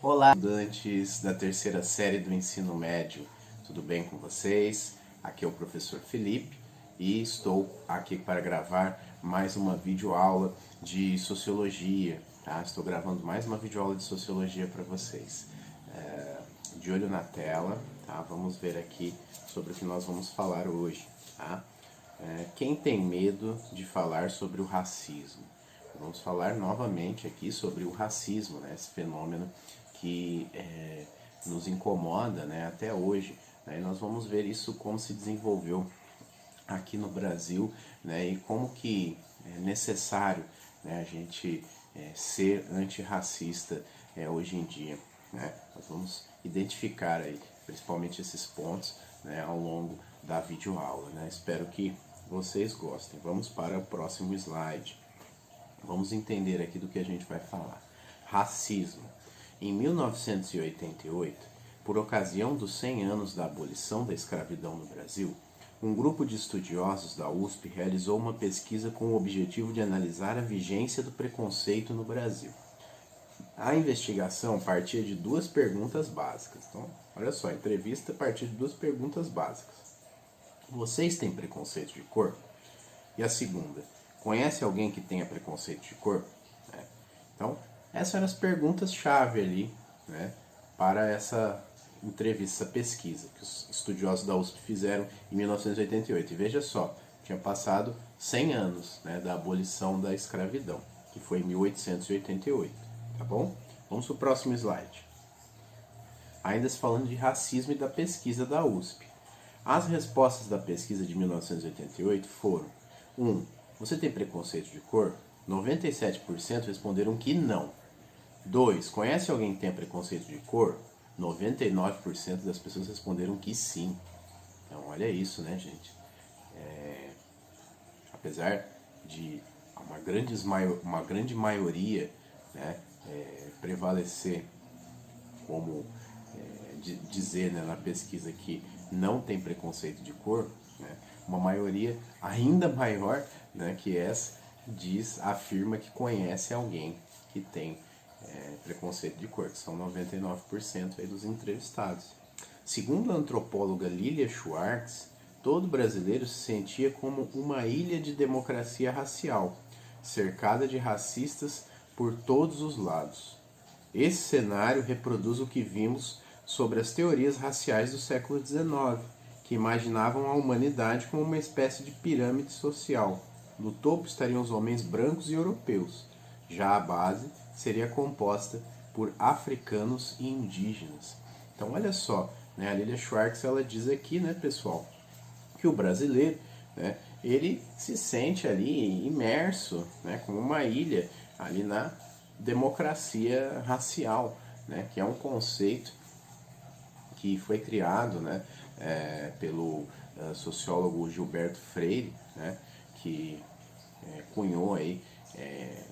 Olá, estudantes da terceira série do ensino médio, tudo bem com vocês? Aqui é o professor Felipe e estou aqui para gravar mais uma videoaula de sociologia, tá? Estou gravando mais uma videoaula de sociologia para vocês. De olho na tela, tá? Vamos ver aqui sobre o que nós vamos falar hoje, tá? Quem tem medo de falar sobre o racismo? Vamos falar novamente aqui sobre o racismo, né? Esse fenômeno que nos incomoda, né, até hoje. Né? E nós vamos ver isso como se desenvolveu aqui no Brasil, né, e como que é necessário, né, a gente ser antirracista hoje em dia. Né? Nós vamos identificar aí, principalmente esses pontos, né, ao longo da videoaula. Né? Espero que vocês gostem. Vamos para o próximo slide. Vamos entender aqui do que a gente vai falar. Racismo. Em 1988, por ocasião dos 100 anos da abolição da escravidão no Brasil, um grupo de estudiosos da USP realizou uma pesquisa com o objetivo de analisar a vigência do preconceito no Brasil. A investigação partia de duas perguntas básicas. Então, olha só, a entrevista partia de duas perguntas básicas. Vocês têm preconceito de cor? E a segunda, conhece alguém que tenha preconceito de cor? Então, essas eram as perguntas-chave ali, né, para essa entrevista, essa pesquisa que os estudiosos da USP fizeram em 1988. E veja só, tinha passado 100 anos, né, da abolição da escravidão, que foi em 1888, tá bom? Vamos para o próximo slide. Ainda se falando de racismo e da pesquisa da USP. As respostas da pesquisa de 1988 foram: 1. Você tem preconceito de cor? 97% responderam que não. 2. Conhece alguém que tenha preconceito de cor? 99% das pessoas responderam que sim. Então, olha isso, né, gente? Apesar de uma grande maioria, né, prevalecer como dizer, né, na pesquisa que não tem preconceito de cor, né, uma maioria ainda maior, né, que essa afirma que conhece alguém que tem preconceito de cor, que são 99% aí dos entrevistados. Segundo a antropóloga Lilia Schwartz, todo brasileiro se sentia como uma ilha de democracia racial, cercada de racistas por todos os lados. Esse cenário reproduz o que vimos sobre as teorias raciais do século XIX, que imaginavam a humanidade como uma espécie de pirâmide social. No topo estariam os homens brancos e europeus. Já a base seria composta por africanos e indígenas. Então, olha só, né, a Lilia Schwartz ela diz aqui, né, pessoal, que o brasileiro, né, ele se sente ali imerso, né, como uma ilha ali na democracia racial, né, que é um conceito que foi criado, né, pelo sociólogo Gilberto Freire, né, que cunhou aí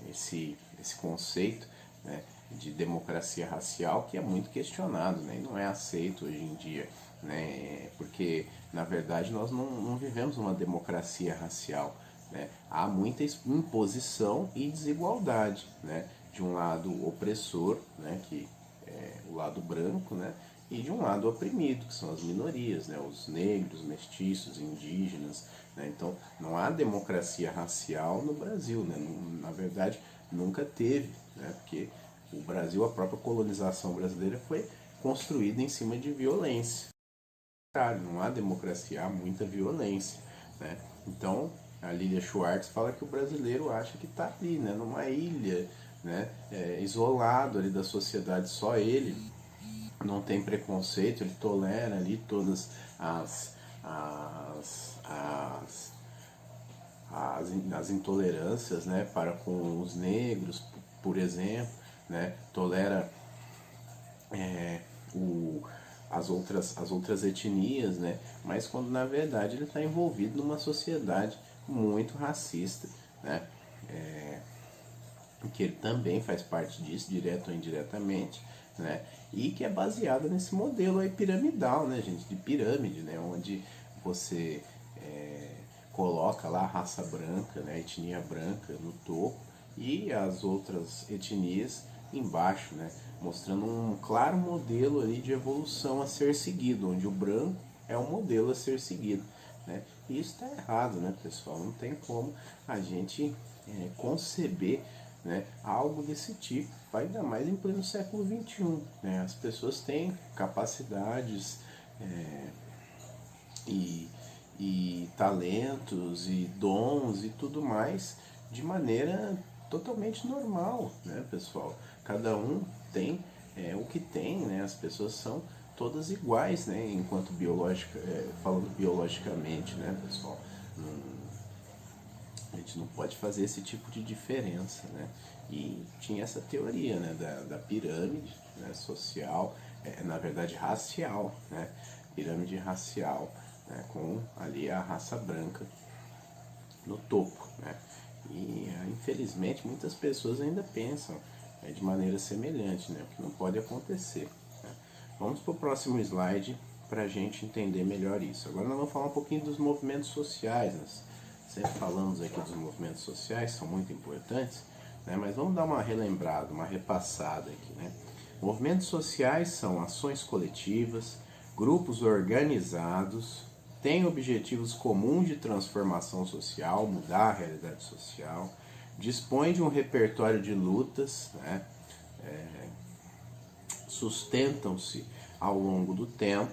esse conceito, né, de democracia racial, que é muito questionado, né, e não é aceito hoje em dia, né, porque na verdade nós não vivemos uma democracia racial, né, há muita imposição e desigualdade, né, de um lado opressor, né, que é o lado branco, né, e de um lado oprimido, que são as minorias, né, os negros, mestiços, indígenas. Né, então, não há democracia racial no Brasil. Né, na verdade, nunca teve, né, porque o Brasil, a própria colonização brasileira foi construída em cima de violência. Não há democracia, há muita violência. Né? Então, a Lilia Schwartz fala que o brasileiro acha que está ali, né, numa ilha, né, isolado ali da sociedade, só ele não tem preconceito, ele tolera ali todas as, as, as intolerâncias, né, para com os negros, por exemplo, né, tolera o, as outras etnias, né, mas quando na verdade ele está envolvido numa sociedade muito racista, né, que ele também faz parte disso, direto ou indiretamente, né? E que é baseado nesse modelo aí piramidal, né, gente, de pirâmide, né, onde você coloca lá a raça branca, né, a etnia branca no topo e as outras etnias embaixo, né? Mostrando um claro modelo ali de evolução a ser seguido, onde o branco é um modelo a ser seguido, né? E isso está errado, né, pessoal? Não tem como a gente conceber, né, algo desse tipo, ainda mais em pleno século XXI, né? As pessoas têm capacidades e talentos e dons e tudo mais de maneira totalmente normal, né, pessoal? Cada um tem o que tem, né? As pessoas são todas iguais, né? Enquanto falando biologicamente, né, pessoal? A gente não pode fazer esse tipo de diferença, né? E tinha essa teoria, né, da pirâmide, né, social, na verdade racial, né? Pirâmide racial, né, com ali a raça branca no topo, né? E infelizmente muitas pessoas ainda pensam de maneira semelhante, né? O que não pode acontecer, né? Vamos para o próximo slide para a gente entender melhor isso. Agora nós vamos falar um pouquinho dos movimentos sociais. Nós sempre falamos aqui dos movimentos sociais, são muito importantes, né? Mas vamos dar uma relembrada, uma repassada aqui, né? Movimentos sociais são ações coletivas, grupos organizados, têm objetivos comuns de transformação social, mudar a realidade social, dispõem de um repertório de lutas, né? Sustentam-se ao longo do tempo,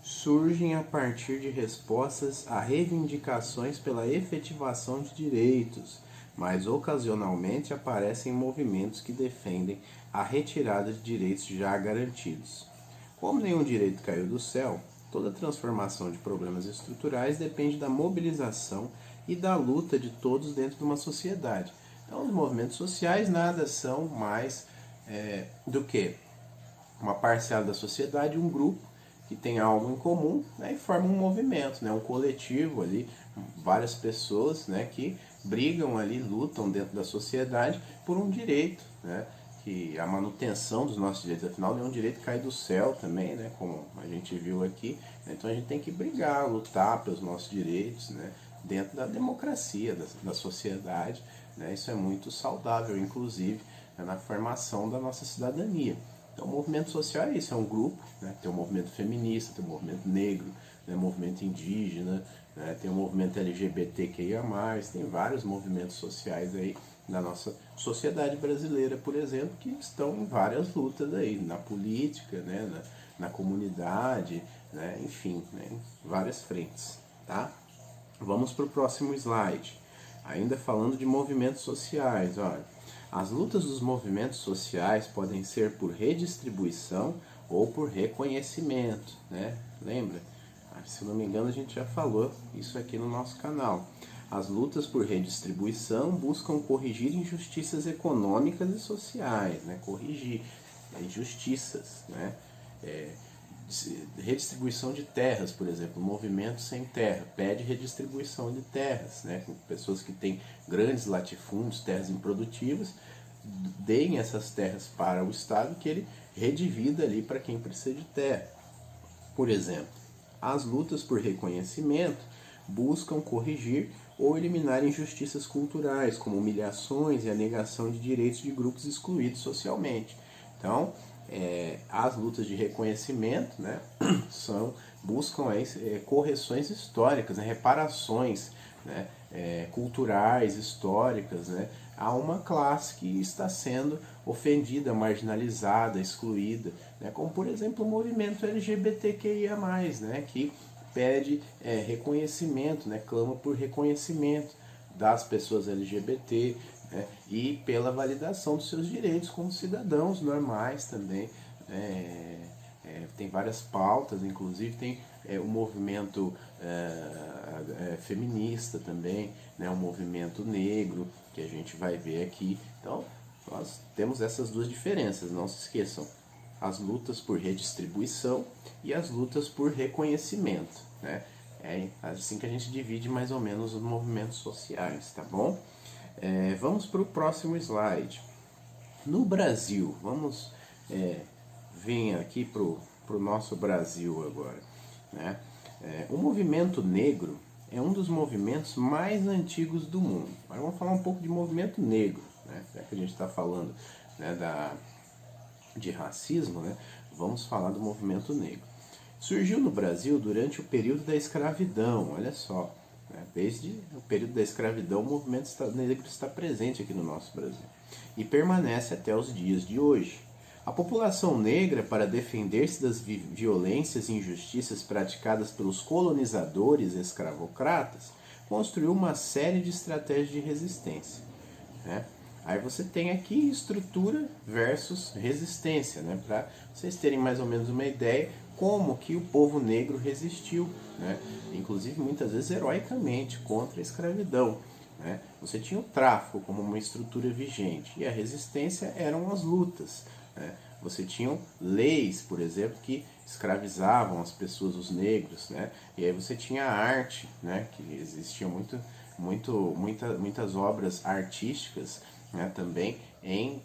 surgem a partir de respostas a reivindicações pela efetivação de direitos, mas ocasionalmente aparecem movimentos que defendem a retirada de direitos já garantidos. Como nenhum direito caiu do céu, toda transformação de problemas estruturais depende da mobilização e da luta de todos dentro de uma sociedade. Então, os movimentos sociais nada são mais do que uma parcela da sociedade, um grupo que tem algo em comum, né, e forma um movimento, né, um coletivo ali, várias pessoas, né, que brigam ali, lutam dentro da sociedade por um direito, né, que a manutenção dos nossos direitos, afinal nenhum direito cai do céu também, né, como a gente viu aqui, né, então a gente tem que brigar, lutar pelos nossos direitos, né, dentro da democracia, da sociedade, né, isso é muito saudável, inclusive, né, na formação da nossa cidadania. Então, o movimento social é isso, é um grupo, né? Tem o movimento feminista, tem o movimento negro, né? Movimento indígena, né? Tem o movimento LGBTQIA+, tem vários movimentos sociais aí na nossa sociedade brasileira, por exemplo, que estão em várias lutas aí, na política, né? na comunidade, né? Enfim, né? Em várias frentes, tá? Vamos para o próximo slide. Ainda falando de movimentos sociais, olha. As lutas dos movimentos sociais podem ser por redistribuição ou por reconhecimento, né? Lembra? Se não me engano, a gente já falou isso aqui no nosso canal. As lutas por redistribuição buscam corrigir injustiças econômicas e sociais, né? Corrigir injustiças, né? Redistribuição de terras, por exemplo, o movimento sem terra pede redistribuição de terras, né? Pessoas que têm grandes latifúndios, terras improdutivas, deem essas terras para o Estado, que ele redivida ali para quem precisa de terra. Por exemplo, as lutas por reconhecimento buscam corrigir ou eliminar injustiças culturais, como humilhações e a negação de direitos de grupos excluídos socialmente. Então, as lutas de reconhecimento, né, buscam aí, correções históricas, né, reparações, né, culturais, históricas, né, a uma classe que está sendo ofendida, marginalizada, excluída, né, como por exemplo o movimento LGBTQIA+, né, que pede reconhecimento, né, clama por reconhecimento das pessoas LGBT, né, e pela validação dos seus direitos como cidadãos normais também. Tem várias pautas, inclusive tem o movimento feminista também, né, o movimento negro, que a gente vai ver aqui. Então, nós temos essas duas diferenças, não se esqueçam. As lutas por redistribuição e as lutas por reconhecimento, né? É assim que a gente divide mais ou menos os movimentos sociais, tá bom? Vamos para o próximo slide. No Brasil, vamos vir aqui para o nosso Brasil agora, né? O movimento negro é um dos movimentos mais antigos do mundo. Agora vamos falar um pouco de movimento negro, né? Já que a gente está falando né, de racismo, né, vamos falar do movimento negro. Surgiu no Brasil durante o período da escravidão, olha só. Desde o período da escravidão, o movimento negro está presente aqui no nosso Brasil e permanece até os dias de hoje. A população negra, para defender-se das violências e injustiças praticadas pelos colonizadores escravocratas, construiu uma série de estratégias de resistência, né? Aí você tem aqui estrutura versus resistência, né? Para vocês terem mais ou menos uma ideia como que o povo negro resistiu, né? Inclusive muitas vezes heroicamente contra a escravidão, né? Você tinha o tráfico como uma estrutura vigente e a resistência eram as lutas, né? Você tinha leis, por exemplo, que escravizavam as pessoas, os negros, né? E aí você tinha a arte, né? Que existia muitas obras artísticas, né? Também em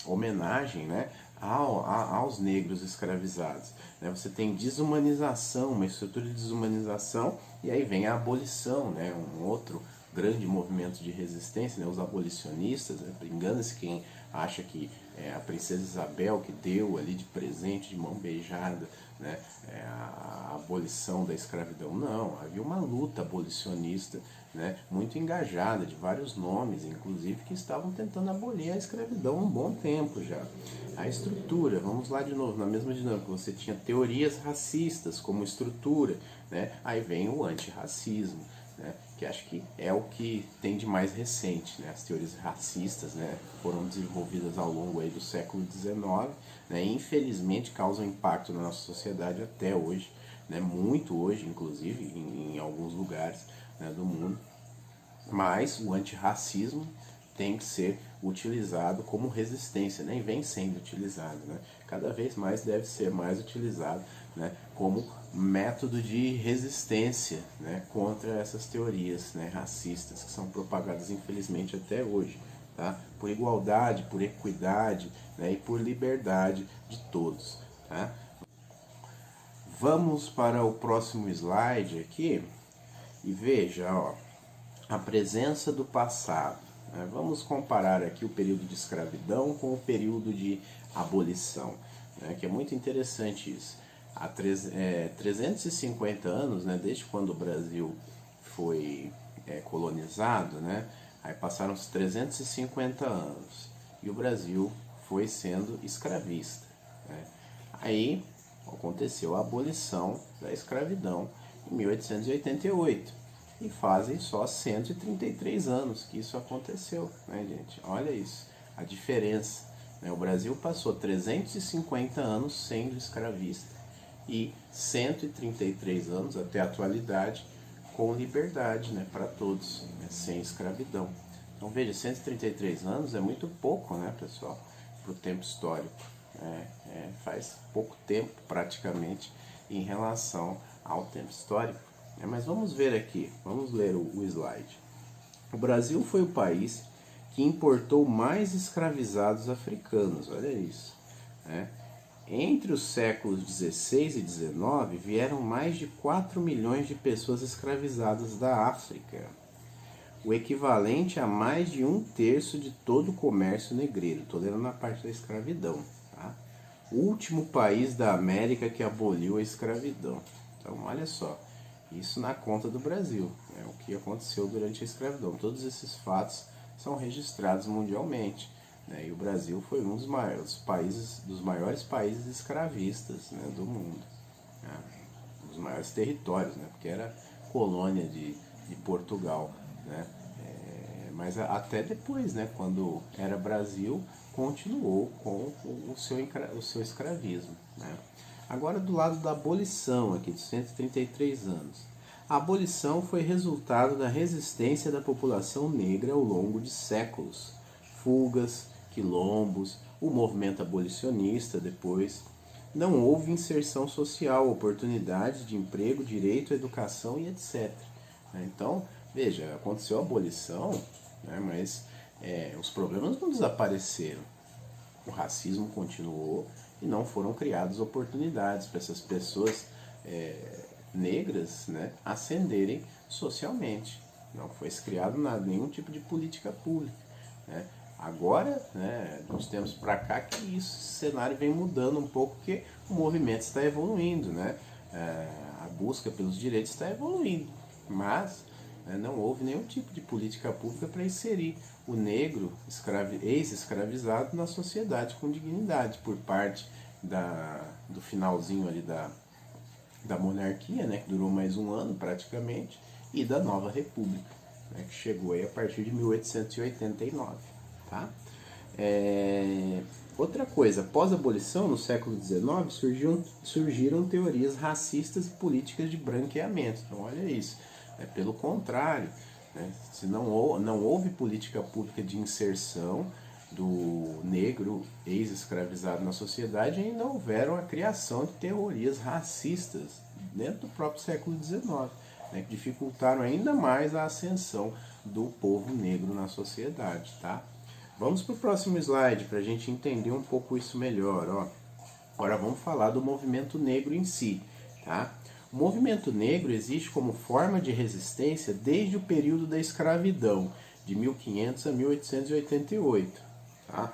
homenagem, né? Aos negros escravizados, né? Você tem desumanização, uma estrutura de desumanização, e aí vem a abolição, né? Um outro grande movimento de resistência, né? Os abolicionistas, né? Engana-se quem acha que a princesa Isabel que deu ali de presente, de mão beijada, né? A abolição da escravidão. Não, havia uma luta abolicionista, né? Muito engajada, de vários nomes, inclusive, que estavam tentando abolir a escravidão há um bom tempo já. A estrutura, vamos lá de novo, na mesma dinâmica, você tinha teorias racistas como estrutura, né? Aí vem o antirracismo, né? Que acho que é o que tem de mais recente, né? As teorias racistas, né, foram desenvolvidas ao longo aí do século XIX, né, e infelizmente causam impacto na nossa sociedade até hoje, né, muito hoje, inclusive, em alguns lugares, né, do mundo. Mas o antirracismo tem que ser utilizado como resistência, nem vem sendo utilizado, né? Cada vez mais deve ser mais utilizado, né, como método de resistência, né, contra essas teorias, né, racistas que são propagadas infelizmente até hoje, tá? Por igualdade, por equidade, né, e por liberdade de todos, tá? Vamos para o próximo slide aqui e veja, ó, a presença do passado. Vamos comparar aqui o período de escravidão com o período de abolição, né, que é muito interessante isso. Há 350 anos, né, desde quando o Brasil foi colonizado, né, aí passaram-se 350 anos e o Brasil foi sendo escravista, né. Aí aconteceu a abolição da escravidão em 1888. E fazem só 133 anos que isso aconteceu, né, gente? Olha isso, a diferença, né? O Brasil passou 350 anos sendo escravista e 133 anos até a atualidade com liberdade, né, para todos, né, sem escravidão. Então veja, 133 anos é muito pouco, né, pessoal, para o tempo histórico. Faz pouco tempo praticamente em relação ao tempo histórico. Mas vamos ver aqui, vamos ler o slide. O Brasil foi o país que importou mais escravizados africanos, olha isso, né? Entre os séculos XVI e XIX vieram mais de 4 milhões de pessoas escravizadas da África, o equivalente a mais de 1/3 de todo o comércio negreiro. Estou lendo na parte da escravidão, tá? O último país da América que aboliu a escravidão. Então, olha só. Isso na conta do Brasil, né? O que aconteceu durante a escravidão. Todos esses fatos são registrados mundialmente, né? E o Brasil foi um dos maiores países escravistas, né, do mundo, né? Os maiores territórios, né? Porque era colônia de Portugal, né? Mas até depois, né, quando era Brasil, continuou com o seu escravismo, né? Agora do lado da abolição, aqui de 133 anos. A abolição foi resultado da resistência da população negra ao longo de séculos. Fugas, quilombos, o movimento abolicionista depois. Não houve inserção social, oportunidade de emprego, direito à educação e etc. Então, veja, aconteceu a abolição, né, mas os problemas não desapareceram. O racismo continuou e não foram criadas oportunidades para essas pessoas negras, né, ascenderem socialmente. Não foi criado nenhum tipo de política pública, né? Agora, né, de uns tempos para cá, que isso, esse cenário vem mudando um pouco, porque o movimento está evoluindo, né? A busca pelos direitos está evoluindo, mas não houve nenhum tipo de política pública para inserir o negro ex-escravizado na sociedade com dignidade por parte do finalzinho ali da monarquia, né, que durou mais um ano praticamente, e da nova república, né, que chegou aí a partir de 1889. Tá? Outra coisa, após a abolição, no século XIX, surgiram teorias racistas e políticas de branqueamento. Então, olha isso. Pelo contrário, né, se não houve política pública de inserção do negro ex-escravizado na sociedade, ainda houveram a criação de teorias racistas dentro do próprio século XIX, né, que dificultaram ainda mais a ascensão do povo negro na sociedade. Tá? Vamos para o próximo slide para a gente entender um pouco isso melhor. Ó. Agora vamos falar do movimento negro em si. Tá? O movimento negro existe como forma de resistência desde o período da escravidão, de 1500 a 1888. Tá?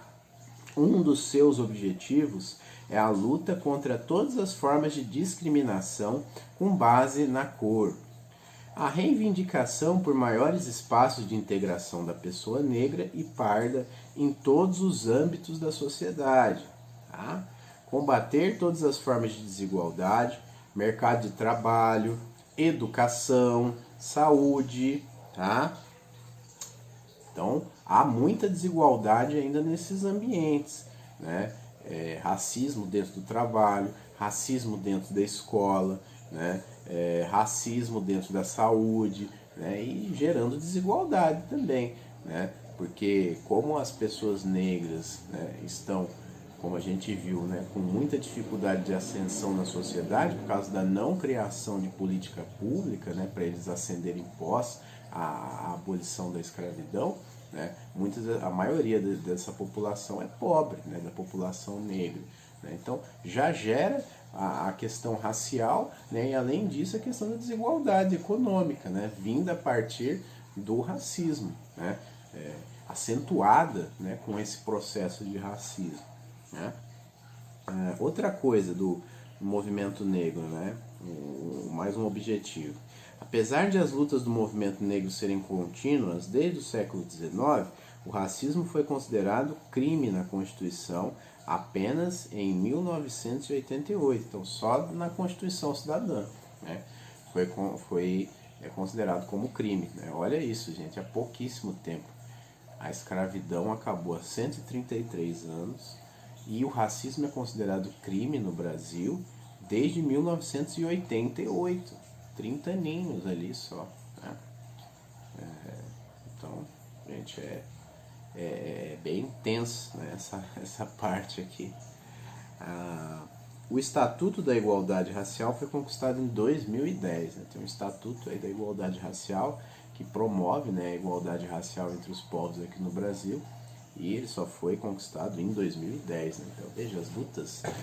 Um dos seus objetivos é a luta contra todas as formas de discriminação com base na cor. A reivindicação por maiores espaços de integração da pessoa negra e parda em todos os âmbitos da sociedade. Tá? Combater todas as formas de desigualdade, mercado de trabalho, educação, saúde. Tá? Então, há muita desigualdade ainda nesses ambientes, né? Racismo dentro do trabalho, racismo dentro da escola, né? Racismo dentro da saúde, né? E gerando desigualdade também, né? Porque como as pessoas negras, né, estão, como a gente viu, né, com muita dificuldade de ascensão na sociedade por causa da não criação de política pública, né, para eles ascenderem pós a abolição da escravidão, né, a maioria dessa população é pobre, né, da população negra. Né, então já gera a questão racial, né, e além disso a questão da desigualdade econômica, né, vinda a partir do racismo, né, acentuada, né, com esse processo de racismo. Né. Outra coisa do movimento negro, né, mais um objetivo. Apesar de as lutas do movimento negro serem contínuas desde o século XIX, o racismo foi considerado crime na Constituição apenas em 1988, então só na Constituição Cidadã, né, foi considerado como crime. Né? Olha isso, gente, há pouquíssimo tempo. A escravidão acabou há 133 anos e o racismo é considerado crime no Brasil desde 1988. 30 aninhos ali só. Né? Então, gente, é bem intenso, né, essa parte aqui. O Estatuto da Igualdade Racial foi conquistado em 2010. Né? Tem um Estatuto aí da Igualdade Racial que promove, né, a igualdade racial entre os povos aqui no Brasil. E ele só foi conquistado em 2010. Né? Então, veja,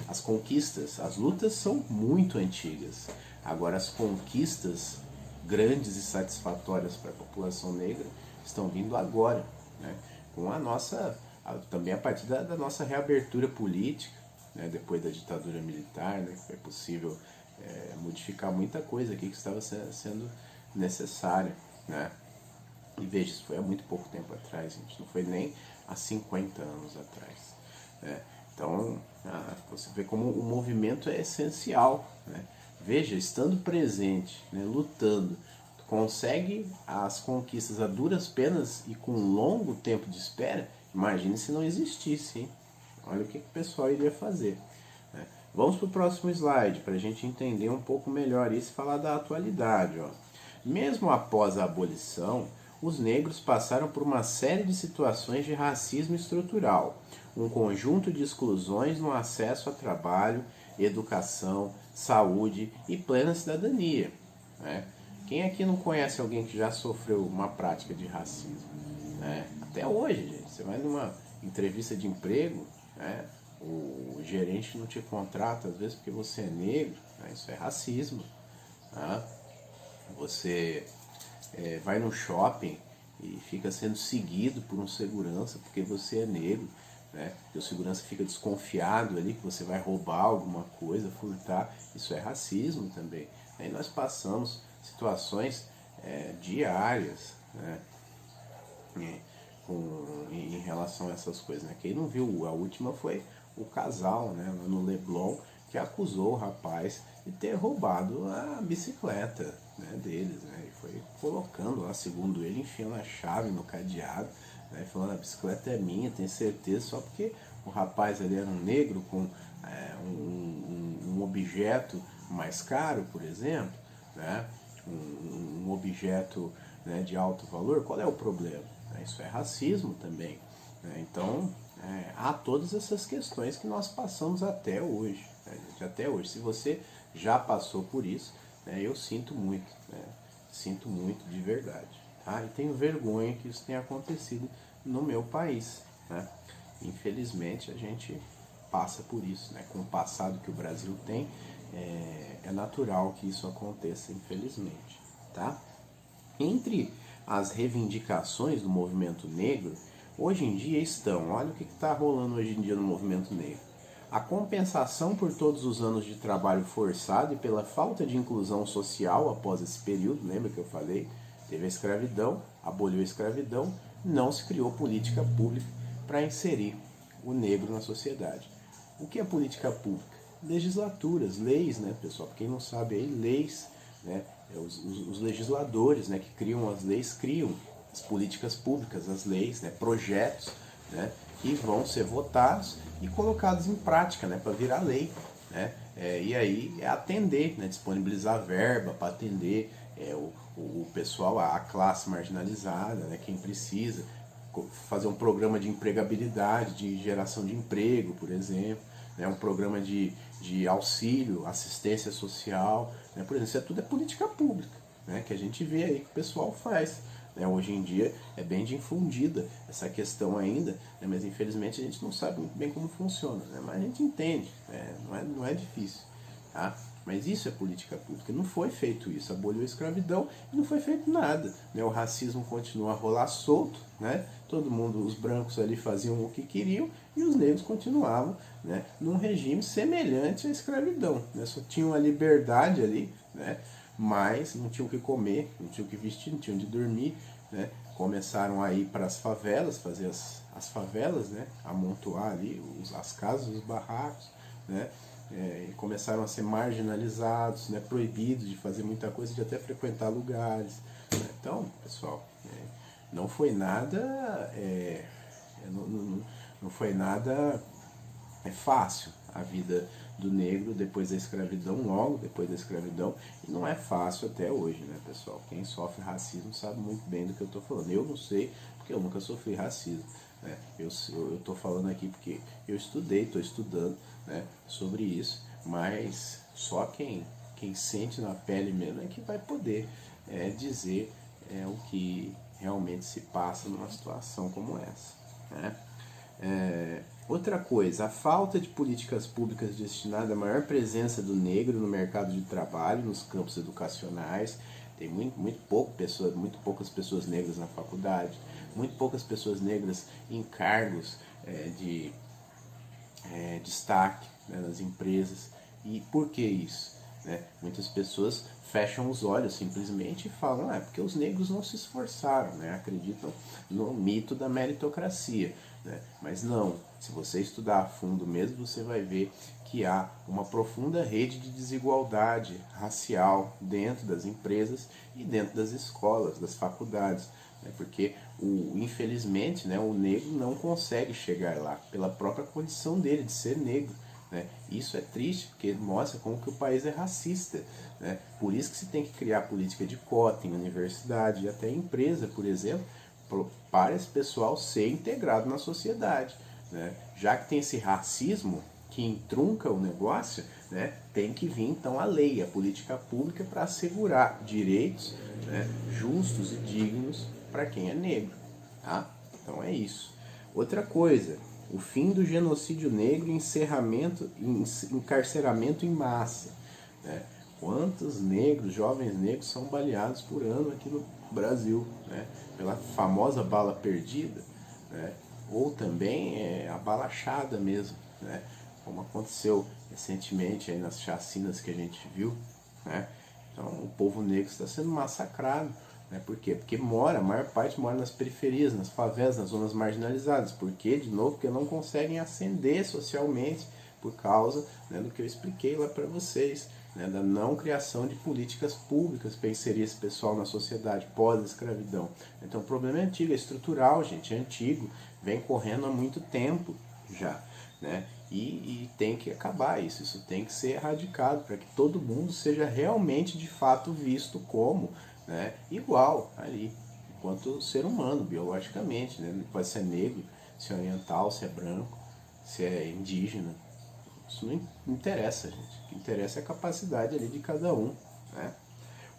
as conquistas, as lutas são muito antigas. Agora, as conquistas grandes e satisfatórias para a população negra estão vindo agora, né? Com também a partir da nossa reabertura política, né? Depois da ditadura militar, né? Foi possível modificar muita coisa aqui que estava sendo necessária, né? E veja, isso foi há muito pouco tempo atrás, gente, não foi nem há 50 anos atrás. Né? Então, você vê como o movimento é essencial, né? Veja, estando presente, né, lutando, tu consegue as conquistas a duras penas e com um longo tempo de espera. Imagine se não existisse, hein? Olha o que o pessoal iria fazer. Né? Vamos para o próximo slide para a gente entender um pouco melhor isso e falar da atualidade. Ó. Mesmo após a abolição, os negros passaram por uma série de situações de racismo estrutural, um conjunto de exclusões no acesso a trabalho, educação, saúde e plena cidadania. Né? Quem aqui não conhece alguém que já sofreu uma prática de racismo? Né? Até hoje, gente, você vai numa entrevista de emprego, né? O gerente não te contrata, às vezes porque você é negro, né? Isso é racismo. Tá? Você vai no shopping e fica sendo seguido por um segurança porque você é negro, né? E o segurança fica desconfiado ali que você vai roubar alguma coisa, furtar, isso é racismo também. Aí nós passamos situações diárias, né? Em relação a essas coisas, né? Quem não viu, a última foi o casal, né, lá no Leblon, que acusou o rapaz de ter roubado a bicicleta, né, deles, né, e foi colocando lá, segundo ele, enfiando a chave no cadeado, né, falando: a bicicleta é minha, tenho certeza, só porque o rapaz ali era um negro com um objeto mais caro, por exemplo, né, um objeto, né, de alto valor. Qual é o problema? Isso é racismo também, né? Então, há todas essas questões que nós passamos até hoje, né, gente? Até hoje. Se você já passou por isso, né, eu sinto muito, né? Sinto muito de verdade. Tá? E tenho vergonha que isso tenha acontecido no meu país, né? Infelizmente, a gente passa por isso, né? Com o passado que o Brasil tem, é natural que isso aconteça, infelizmente. Tá? Entre as reivindicações do movimento negro, hoje em dia estão, olha o que está rolando hoje em dia no movimento negro: a compensação por todos os anos de trabalho forçado e pela falta de inclusão social após esse período. Lembra que eu falei? Teve a escravidão, aboliu a escravidão, não se criou política pública para inserir o negro na sociedade. O que é política pública? Legislaturas, leis, né, pessoal? Para quem não sabe aí, leis, né? Os legisladores, né, que criam as leis, criam as políticas públicas, as leis, né, projetos, né, que vão ser votados e colocados em prática, né, para virar lei, né? E aí é atender, né, disponibilizar verba para atender o pessoal, a classe marginalizada, né, quem precisa, fazer um programa de empregabilidade, de geração de emprego, por exemplo, né, um programa de auxílio, assistência social, né, por exemplo. Isso tudo é política pública, né, que a gente vê aí que o pessoal faz. Né, hoje em dia é bem difundida essa questão ainda, né, mas infelizmente a gente não sabe muito bem como funciona, né, mas a gente entende, né, não é difícil. Tá? Mas isso é política pública. Não foi feito isso. Aboliu a escravidão e não foi feito nada. Né? O racismo continua a rolar solto, né? Todo mundo, os brancos ali faziam o que queriam e os negros continuavam, né, num regime semelhante à escravidão. Né? Só tinham a liberdade ali, né, mas não tinham o que comer, não tinham o que vestir, não tinham onde dormir. Né? Começaram a ir para as favelas, fazer as favelas, né? Amontoar ali as casas, os barracos, né? E começaram a ser marginalizados, né, proibidos de fazer muita coisa, de até frequentar lugares. Né? Então, pessoal, não foi nada, não foi nada fácil a vida do negro depois da escravidão, logo depois da escravidão, e não é fácil até hoje, né, pessoal? Quem sofre racismo sabe muito bem do que eu estou falando. Eu não sei, porque eu nunca sofri racismo. Né? Eu estou falando aqui porque eu estudei, estou estudando, né, sobre isso, mas só quem sente na pele mesmo é que vai poder dizer o que realmente se passa numa situação como essa. Né? Outra coisa, a falta de políticas públicas destinadas à maior presença do negro no mercado de trabalho, nos campos educacionais. Tem muito poucas pessoas negras na faculdade, muito poucas pessoas negras em cargos de destaque, né, nas empresas. E por que isso? Né? Muitas pessoas fecham os olhos simplesmente e falam: porque os negros não se esforçaram, né? Acreditam no mito da meritocracia. Né? Mas não, se você estudar a fundo mesmo, você vai ver que há uma profunda rede de desigualdade racial dentro das empresas e dentro das escolas, das faculdades. Né? Porque, infelizmente, né, o negro não consegue chegar lá pela própria condição dele de ser negro. Né? Isso é triste, porque mostra como que o país é racista. Né? Por isso que se tem que criar política de cota em universidade e até empresa, por exemplo, para esse pessoal ser integrado na sociedade. Né? Já que tem esse racismo que entrunca o negócio, né, tem que vir então a lei, a política pública para assegurar direitos, né, justos e dignos para quem é negro. Tá? Então é isso. Outra coisa, o fim do genocídio negro e encarceramento em massa. Né? Quantos negros, jovens negros, são baleados por ano aqui Brasil, né? Pela famosa bala perdida, né? Ou também a bala achada mesmo, né? Como aconteceu recentemente aí nas chacinas que a gente viu, né? Então o povo negro está sendo massacrado, né? Por quê? Porque a maior parte mora nas periferias, nas favelas, nas zonas marginalizadas. Por quê? De novo, porque não conseguem ascender socialmente por causa, né, do que eu expliquei lá para vocês, né, da não criação de políticas públicas para inserir esse pessoal na sociedade pós-escravidão. Então o problema é antigo, é estrutural, gente, é antigo, vem correndo há muito tempo já, né? E tem que acabar isso tem que ser erradicado para que todo mundo seja realmente de fato visto como, né, igual ali, enquanto ser humano, biologicamente, né? Não pode ser negro, se é oriental, se é branco, se é indígena. Isso não interessa, gente. O que interessa é a capacidade ali de cada um, né?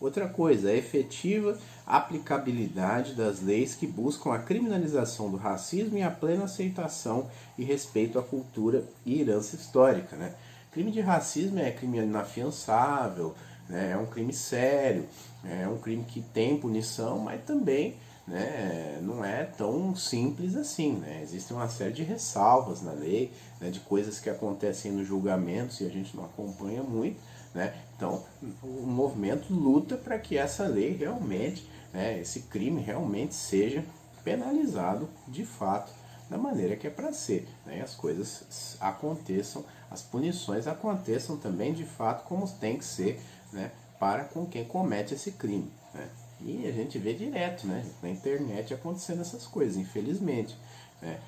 Outra coisa, a efetiva aplicabilidade das leis que buscam a criminalização do racismo e a plena aceitação e respeito à cultura e herança histórica, né? Crime de racismo é crime inafiançável, né? É um crime sério, é um crime que tem punição, mas também, né, não é tão simples assim, né? Existem uma série de ressalvas na lei, né, de coisas que acontecem nos julgamentos e a gente não acompanha muito, né? Então o movimento luta para que essa lei realmente, né, esse crime realmente seja penalizado de fato da maneira que é para ser, né? As coisas aconteçam, as punições aconteçam também de fato como tem que ser, né, para com quem comete esse crime, né? E a gente vê direto, né, na internet acontecendo essas coisas, infelizmente, né?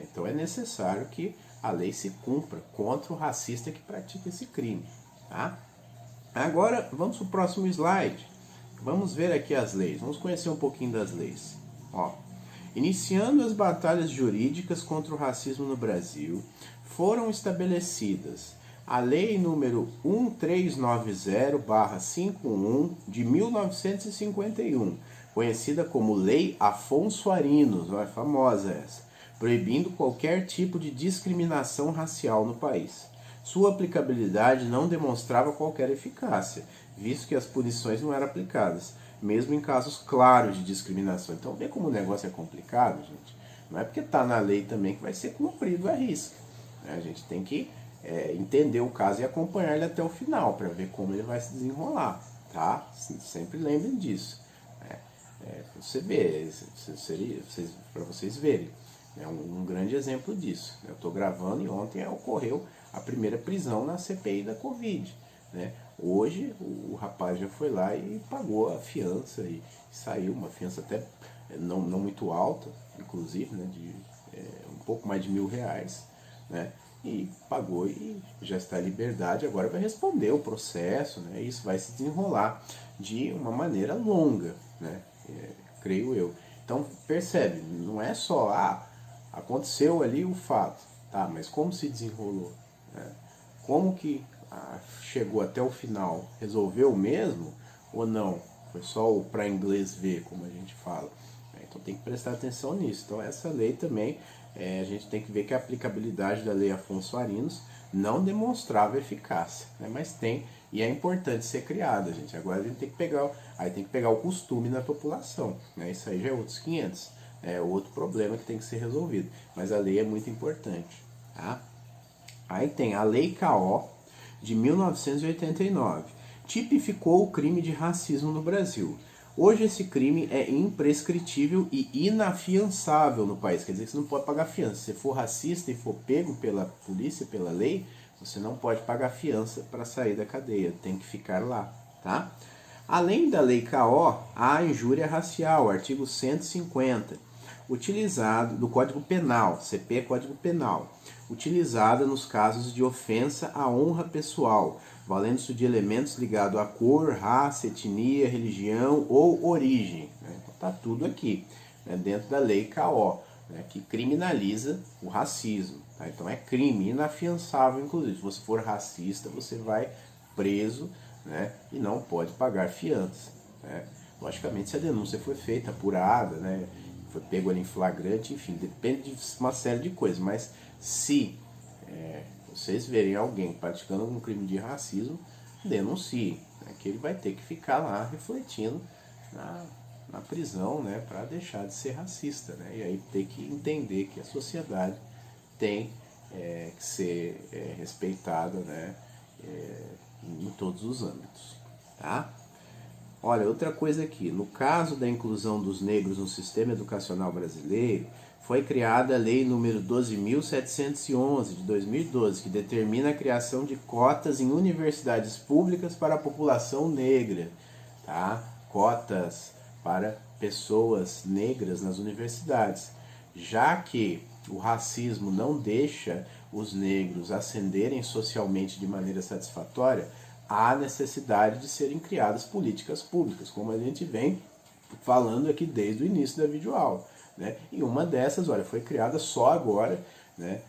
Então é necessário que a lei se cumpra contra o racista que pratica esse crime, tá? Agora vamos para o próximo slide. Vamos ver aqui as leis, vamos conhecer um pouquinho das leis. Ó, iniciando as batalhas jurídicas contra o racismo no Brasil, foram estabelecidas a Lei número 1390/51 de 1951, conhecida como Lei Afonso Arinos, é famosa essa, proibindo qualquer tipo de discriminação racial no país. Sua aplicabilidade não demonstrava qualquer eficácia, visto que as punições não eram aplicadas, mesmo em casos claros de discriminação. Então vê como o negócio é complicado, gente. Não é porque está na lei também que vai ser cumprido à risca. A gente tem que entender o caso e acompanhar ele até o final para ver como ele vai se desenrolar, tá? Sempre lembrem disso. Você vê, para vocês verem. É um grande exemplo disso. Eu estou gravando e ontem ocorreu a primeira prisão na CPI da Covid, né? Hoje o rapaz já foi lá e pagou a fiança e saiu, uma fiança até não muito alta, inclusive, né, de um pouco mais de R$ 1.000, né? E pagou e já está em liberdade, agora vai responder o processo, né? Isso vai se desenrolar de uma maneira longa, né? Creio eu. Então percebe, não é só aconteceu ali o fato, tá? Mas como se desenrolou, né? Como que chegou até o final, resolveu mesmo ou não? Foi só o para inglês ver, como a gente fala. Então tem que prestar atenção nisso. Então essa lei também, a gente tem que ver que a aplicabilidade da lei Afonso Arinos não demonstrava eficácia, né? Mas tem, e é importante ser criada, gente. Agora a gente tem que pegar o costume na população, né? Isso aí já é outros 500, é outro problema que tem que ser resolvido. Mas a lei é muito importante, tá? Aí tem a Lei K.O. de 1989, tipificou o crime de racismo no Brasil. Hoje esse crime é imprescritível e inafiançável no país. Quer dizer que você não pode pagar fiança. Se você for racista e for pego pela polícia, pela lei, você não pode pagar fiança para sair da cadeia. Tem que ficar lá, tá? Além da Lei K.O., há a injúria racial, artigo 150, utilizado do Código Penal, CP é Código Penal, utilizada nos casos de ofensa à honra pessoal, valendo-se de elementos ligados à cor, raça, etnia, religião ou origem. Está tudo aqui, né, dentro da Lei K.O., né, que criminaliza o racismo. Tá? Então é crime inafiançável, inclusive. Se você for racista, você vai preso, né, e não pode pagar fiança. Né? Logicamente, se a denúncia foi feita, apurada, né, foi pego ali em flagrante, enfim, depende de uma série de coisas, mas se vocês verem alguém praticando algum crime de racismo, denuncie, né, que ele vai ter que ficar lá refletindo na prisão, né, para deixar de ser racista, né? E aí tem que entender que a sociedade tem que ser respeitada, né, em todos os âmbitos, tá? Olha, outra coisa aqui, no caso da inclusão dos negros no sistema educacional brasileiro, foi criada a Lei número 12.711 de 2012, que determina a criação de cotas em universidades públicas para a população negra, tá? Cotas para pessoas negras nas universidades, já que o racismo não deixa os negros ascenderem socialmente de maneira satisfatória, há necessidade de serem criadas políticas públicas, como a gente vem falando aqui desde o início da videoaula, né? E uma dessas, olha, foi criada só agora, né?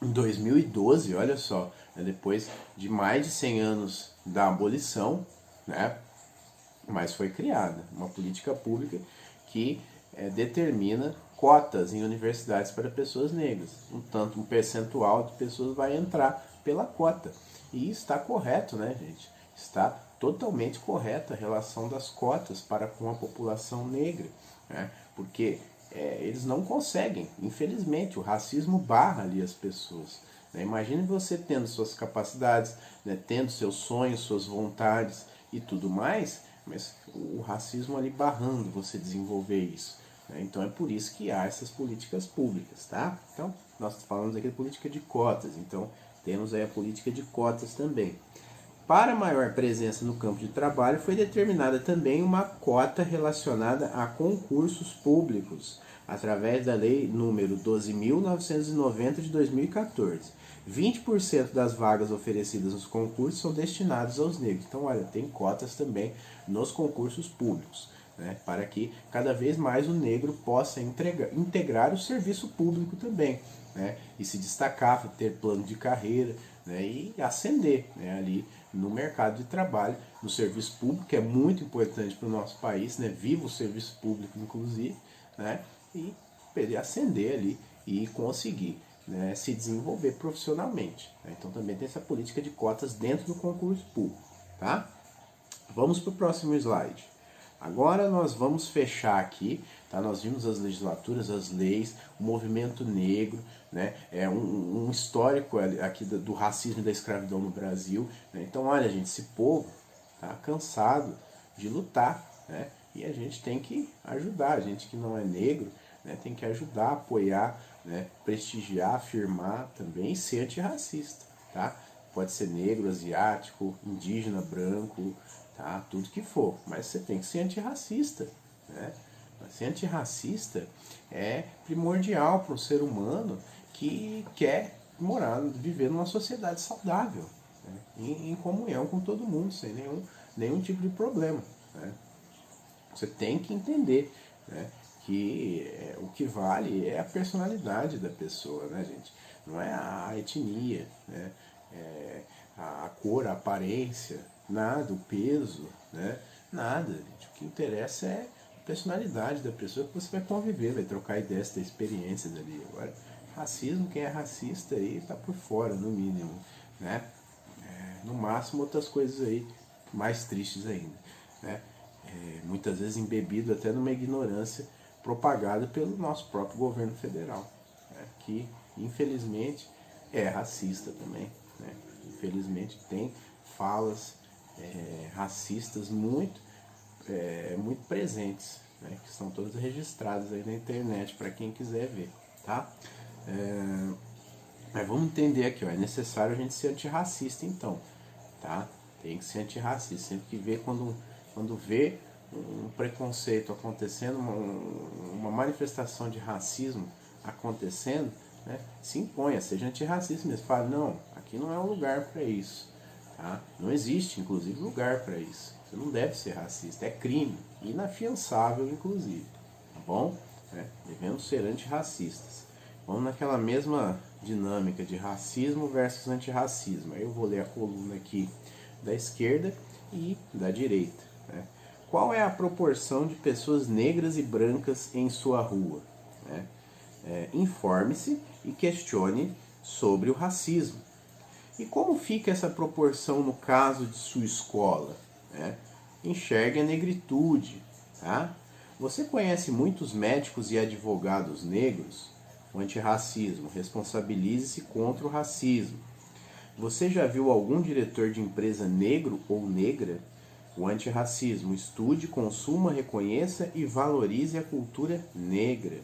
Em 2012, olha só, né? Depois de mais de 100 anos da abolição, né? Mas foi criada uma política pública que determina cotas em universidades para pessoas negras. Um percentual de pessoas vai entrar pela cota. E está correto, né, gente? Está totalmente correta a relação das cotas para com a população negra, né? Porque eles não conseguem, infelizmente, o racismo barra ali as pessoas, né? Imagine você tendo suas capacidades, né, tendo seus sonhos, suas vontades e tudo mais, mas o racismo ali barrando você desenvolver isso, né? Então é por isso que há essas políticas públicas, tá? Então, nós falamos aqui de política de cotas, então temos aí a política de cotas também. Para maior presença no campo de trabalho, foi determinada também uma cota relacionada a concursos públicos, através da Lei número 12.990 de 2014. 20% das vagas oferecidas nos concursos são destinadas aos negros. Então, olha, tem cotas também nos concursos públicos, né, para que cada vez mais o negro possa integrar o serviço público também, né, e se destacar, ter plano de carreira, né, e ascender, né, ali no mercado de trabalho, no serviço público, que é muito importante para o nosso país, né, viva o serviço público, inclusive, né, e ele ascender ali e conseguir, né, se desenvolver profissionalmente, né. Então também tem essa política de cotas dentro do concurso público, tá? Vamos para o próximo slide. Agora nós vamos fechar aqui, tá? Nós vimos as legislaturas, as leis, o movimento negro, né? Um histórico aqui do racismo e da escravidão no Brasil, né? Então, olha, gente, esse povo tá cansado de lutar, né? E a gente tem que ajudar, a gente que não é negro, né, tem que ajudar, apoiar, né, prestigiar, afirmar também e ser antirracista, tá? Pode ser negro, asiático, indígena, branco, tá? Tudo que for, mas você tem que ser antirracista, né? Ser antirracista é primordial para o ser humano que quer viver numa sociedade saudável, né, em comunhão com todo mundo, sem nenhum tipo de problema, né? Você tem que entender, né, que o que vale é a personalidade da pessoa, né, gente? Não é a etnia, né? A cor, a aparência, nada, o peso, né? Nada, gente. O que interessa é a personalidade da pessoa que você vai conviver, vai trocar ideias, ter experiências ali. Agora, racismo, quem é racista aí tá por fora, no mínimo, né? No máximo, outras coisas aí mais tristes ainda, né? Muitas vezes embebido até numa ignorância propagada pelo nosso próprio governo federal, né? Que, infelizmente, é racista também, né? Infelizmente tem falas racistas muito presentes, né, que são todas registradas aí na internet para quem quiser ver, tá? Mas vamos entender aqui, ó, é necessário a gente ser antirracista então, tá? Tem que ser antirracista, sempre que vê quando vê um preconceito acontecendo, uma manifestação de racismo acontecendo, né, se imponha, seja antirracista mesmo, fala, não, aqui não é um lugar para isso, tá? Não existe, inclusive, lugar para isso. Você não deve ser racista, é crime, inafiançável, inclusive, tá bom? Devemos ser antirracistas. Vamos naquela mesma dinâmica de racismo versus antirracismo. Aí eu vou ler a coluna aqui da esquerda e da direita, né? Qual é a proporção de pessoas negras e brancas em sua rua, né? Informe-se e questione sobre o racismo. E como fica essa proporção no caso de sua escola, né? Enxergue a negritude, tá? Você conhece muitos médicos e advogados negros? O antirracismo. Responsabilize-se contra o racismo. Você já viu algum diretor de empresa negro ou negra? O antirracismo. Estude, consuma, reconheça e valorize a cultura negra.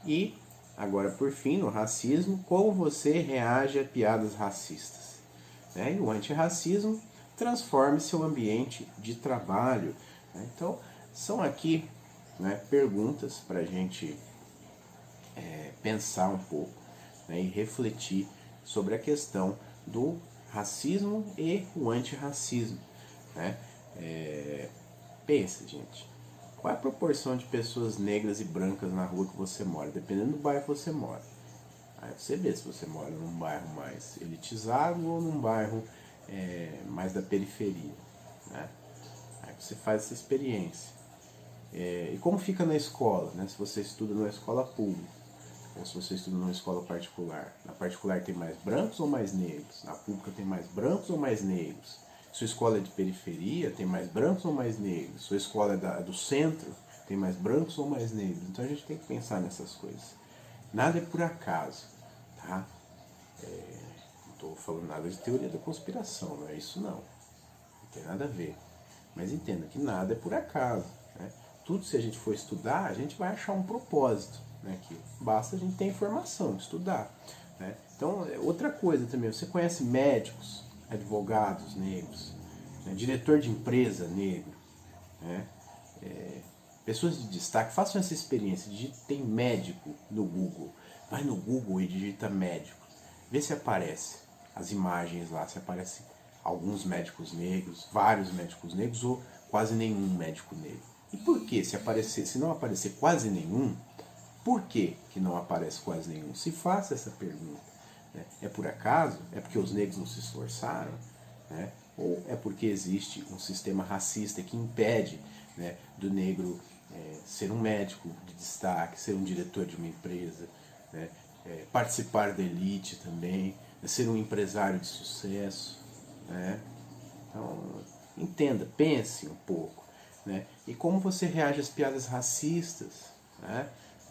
E, agora por fim, no racismo, como você reage a piadas racistas? E o antirracismo, transforme seu ambiente de trabalho. Então, são aqui perguntas para a gente pensar um pouco e refletir sobre a questão do racismo e o antirracismo. Pensa, gente, qual é a proporção de pessoas negras e brancas na rua que você mora, dependendo do bairro que você mora. Aí você vê se você mora num bairro mais elitizado ou num bairro mais da periferia. Aí você faz essa experiência. E como fica na escola, se você estuda numa escola pública, ou se você estuda numa escola particular. Na particular tem mais brancos ou mais negros? Na pública tem mais brancos ou mais negros? Sua escola é de periferia, tem mais brancos ou mais negros? Sua escola é do centro, tem mais brancos ou mais negros? Então a gente tem que pensar nessas coisas. Nada é por acaso, tá? Não estou falando nada de teoria da conspiração, não é isso não. Não tem nada a ver. Mas entenda que nada é por acaso. Tudo, se a gente for estudar, a gente vai achar um propósito. Que basta a gente ter informação, estudar. Então, outra coisa também, você conhece médicos, advogados negros, diretor de empresa negro, pessoas de destaque, façam essa experiência, digitem médico no Google, vai no Google e digita médico, vê se aparece as imagens lá, se aparece alguns médicos negros, vários médicos negros ou quase nenhum médico negro. E por que? Se não aparecer quase nenhum, por que não aparece quase nenhum? Se faça essa pergunta. É por acaso? É porque os negros não se esforçaram? Ou é porque existe um sistema racista que impede do negro ser um médico de destaque, ser um diretor de uma empresa, participar da elite também, ser um empresário de sucesso? Então, entenda, pense um pouco. E como você reage às piadas racistas?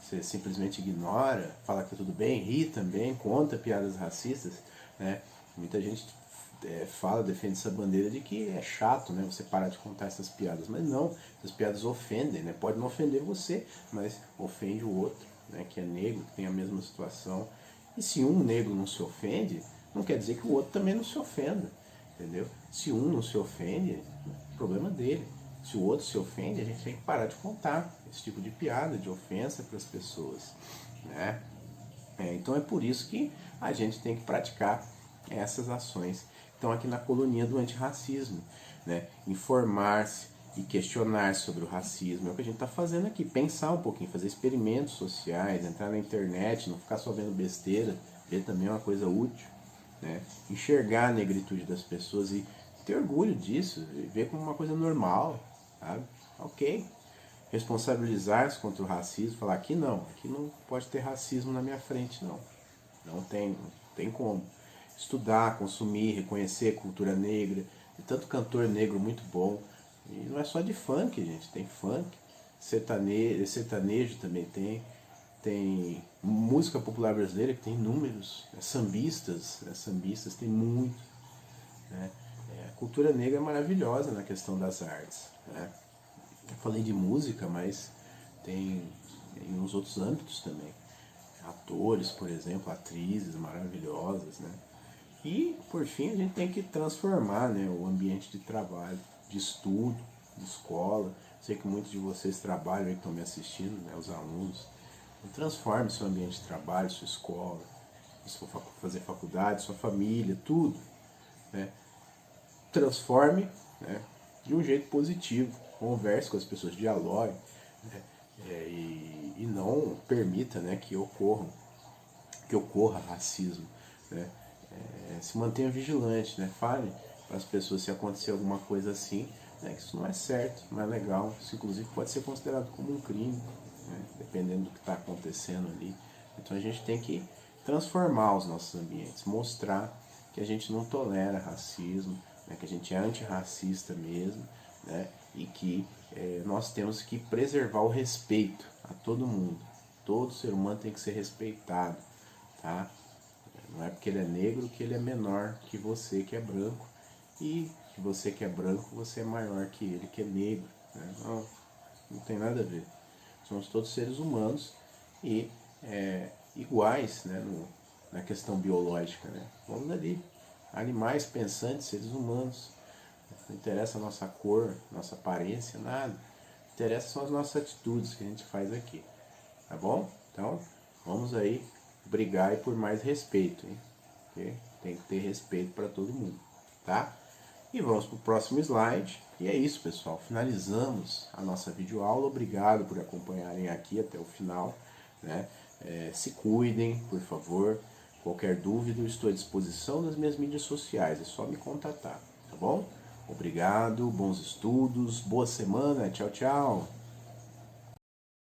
Você simplesmente ignora, fala que tá tudo bem, ri também, conta piadas racistas. Muita gente defende essa bandeira de que é chato você parar de contar essas piadas. Mas não, essas piadas ofendem. Pode não ofender você, mas ofende o outro, que é negro, que tem a mesma situação. E se um negro não se ofende, não quer dizer que o outro também não se ofenda. Entendeu? Se um não se ofende, é problema dele. Se o outro se ofende, a gente tem que parar de contar esse tipo de piada, de ofensa para as pessoas. Então é por isso que a gente tem que praticar essas ações. Então aqui na coluninha do antirracismo, informar-se e questionar sobre o racismo é o que a gente está fazendo aqui. Pensar um pouquinho, fazer experimentos sociais, entrar na internet, não ficar só vendo besteira, ver também é uma coisa útil. Enxergar a negritude das pessoas e ter orgulho disso, ver como uma coisa normal, sabe? Ok. Responsabilizar-se contra o racismo, falar aqui não pode ter racismo na minha frente, não. Não tem como. Estudar, consumir, reconhecer a cultura negra, tem tanto cantor negro muito bom. E não é só de funk, gente, tem funk, sertanejo também tem música popular brasileira que tem inúmeros, sambistas tem muito. A cultura negra é maravilhosa na questão das artes. Eu falei de música, mas tem em uns outros âmbitos também. Atores, por exemplo, atrizes maravilhosas. E, por fim, a gente tem que transformar o ambiente de trabalho, de estudo, de escola. Sei que muitos de vocês trabalham aí que estão me assistindo, os alunos. Transforme seu ambiente de trabalho, sua escola, se for fazer faculdade, sua família, tudo. Transforme de um jeito positivo. Converse com as pessoas, dialogue. E não permita que ocorra racismo. Se mantenha vigilante, fale para as pessoas se acontecer alguma coisa assim, que isso não é certo, não é legal. Isso inclusive pode ser considerado como um crime. Dependendo do que está acontecendo ali. Então a gente tem que transformar os nossos ambientes, mostrar que a gente não tolera racismo, que a gente é antirracista mesmo, e que nós temos que preservar o respeito a todo mundo. Todo ser humano tem que ser respeitado, tá? Não é porque ele é negro que ele é menor que você que é branco, e que você que é branco, você é maior que ele que é negro, né? Não tem nada a ver. Somos todos seres humanos e iguais, né, na questão biológica, né? Vamos ali, animais pensantes, seres humanos. Não interessa a nossa cor, nossa aparência, nada. Interessa são as nossas atitudes que a gente faz aqui, tá bom? Então, vamos aí brigar aí por mais respeito, hein? Okay? Tem que ter respeito para todo mundo, tá? E vamos para o próximo slide. E é isso, pessoal. Finalizamos a nossa videoaula. Obrigado por acompanharem aqui até o final, né? Se cuidem, por favor. Qualquer dúvida, eu estou à disposição nas minhas mídias sociais. É só me contatar, tá bom? Obrigado, bons estudos, boa semana. Tchau, tchau.